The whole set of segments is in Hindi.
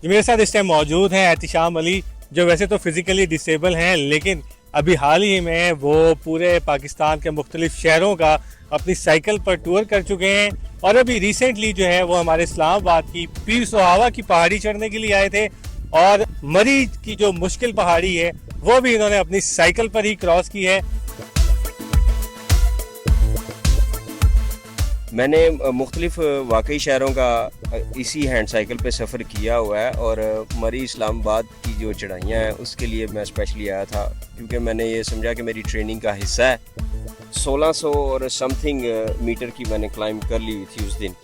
जी मेरे साथ इस टाइम मौजूद हैं एहतिशाम अली, जो वैसे तो फिज़िकली डिसेबल हैं, लेकिन अभी हाल ही में वो पूरे पाकिस्तान के मुख्तलिफ शहरों का अपनी साइकिल पर टूर कर चुके हैं। और अभी रिसेंटली जो है वो हमारे इस्लामाबाद की पीर सुहावा की पहाड़ी चढ़ने के लिए आए थे, और मरी की जो मुश्किल पहाड़ी है वो भी इन्होंने अपनी साइकिल पर ही क्रॉस की है। मैंने मुख्तलिफ वाकई शहरों का इसी हैंड साइकिल पे सफ़र किया हुआ है, और मरी इस्लामाबाद की जो चढ़ाइयाँ हैं उसके लिए मैं स्पेशली आया था, क्योंकि मैंने ये समझा कि मेरी ट्रेनिंग का हिस्सा है। 1600 और समथिंग मीटर की मैंने क्लाइंब कर ली हुई थी उस दिन,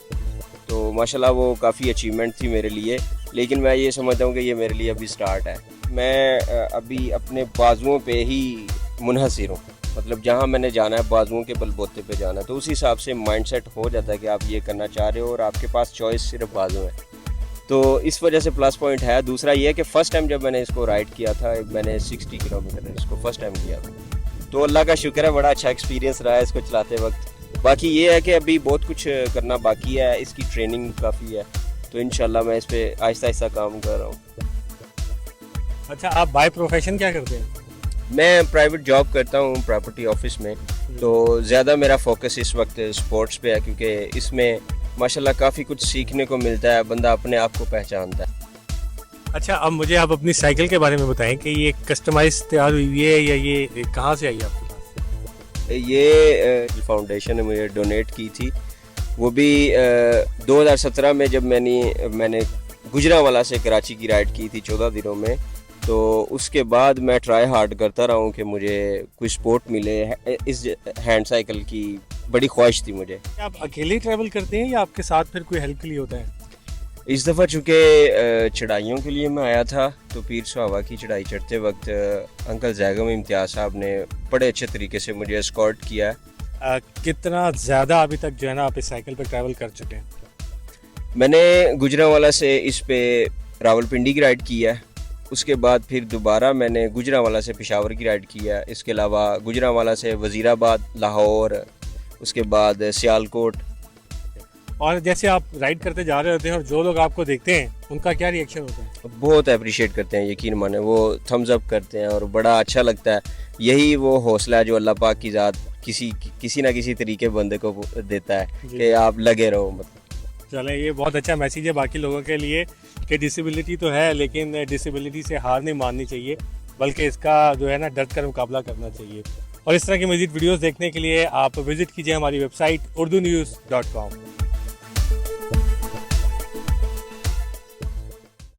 तो माशाल्लाह वो काफ़ी अचीवमेंट थी मेरे लिए। लेकिन मैं ये समझता हूँ कि ये मेरे लिए अभी स्टार्ट है। मैं अभी अपने बाजुओं पे ही मुनहसिर हूँ, मतलब जहाँ मैंने जाना है बाजुओं के बलबोते पे जाना है, तो उस हिसाब से माइंडसेट हो जाता है कि आप ये करना चाह रहे हो और आपके पास चॉइस सिर्फ बाजू है, तो इस वजह से प्लस पॉइंट है। दूसरा ये है कि फ़र्स्ट टाइम जब मैंने इसको राइड किया था, मैंने 60 किलोमीटर इसको फ़र्स्ट टाइम किया था, तो अल्लाह का शुक्र है बड़ा अच्छा एक्सपीरियंस रहा है इसको चलाते वक्त। बाकी ये है कि अभी बहुत कुछ करना बाकी है, इसकी ट्रेनिंग काफ़ी है, तो इंशाल्लाह मैं इस पर आहिस्ता आहिस्ता काम कर रहा हूँ। अच्छा, आप बाय प्रोफेशन क्या करते हैं? मैं प्राइवेट जॉब करता हूँ प्रॉपर्टी ऑफिस में, तो ज़्यादा मेरा फोकस इस वक्त स्पोर्ट्स पे है, क्योंकि इसमें माशाल्लाह काफ़ी कुछ सीखने को मिलता है, बंदा अपने आप को पहचानता है। अच्छा, अब मुझे आप अपनी साइकिल के बारे में बताएं कि ये कस्टमाइज तैयार हुई है या ये कहाँ से आई है आपके पास? ये फाउंडेशन ने मुझे डोनेट की थी, वो भी 2017 में जब मैंने गुजरांवाला से कराची की राइड की थी 14 दिनों में, तो उसके बाद मैं ट्राई हार्ड करता रहा हूँ कि मुझे कोई सपोर्ट मिले। इस हैंड साइकिल की बड़ी ख्वाहिश थी मुझे। आप अकेले ट्रैवल करते हैं या आपके साथ फिर कोई हेल्प के लिए होता है? इस दफ़ा चूँकि चढ़ाइयों के लिए मैं आया था, तो पीर सुहावा की चढ़ाई चढ़ते वक्त अंकल जैगम इम्तियाज़ साहब ने बड़े अच्छे तरीके से मुझे एस्कॉर्ट किया है। कितना ज़्यादा अभी तक जो है ना आप इस साइकिल पर ट्रैवल कर चुके हैं? मैंने गुजरांवाला से इस पे रावलपिंडी की राइड की है, उसके बाद फिर दोबारा मैंने गुजरांवाला से पेशावर की राइड की है, इसके अलावा गुजरांवाला से वज़ीराबाद, लाहौर, उसके बाद सियालकोट। और जैसे आप राइड करते जा रहे होते हैं और जो लोग आपको देखते हैं उनका क्या रिएक्शन होता है? बहुत अप्रिशिएट करते हैं, यकीन माने वो थम्स अप करते हैं और बड़ा अच्छा लगता है। यही वो हौसला है जो अल्लाह पाक की ज़ात किसी ना किसी तरीके बंदे को देता है कि आप लगे रहो। मतलब चलें, ये बहुत अच्छा मैसेज है बाकी लोगों के लिए कि डिसेबिलिटी तो है, लेकिन डिसेबिलिटी से हार नहीं माननी चाहिए, बल्कि इसका जो है ना डट कर मुकाबला करना चाहिए। और इस तरह की मज़ीद वीडियोस देखने के लिए आप विज़िट कीजिए हमारी वेबसाइट urdunews.com।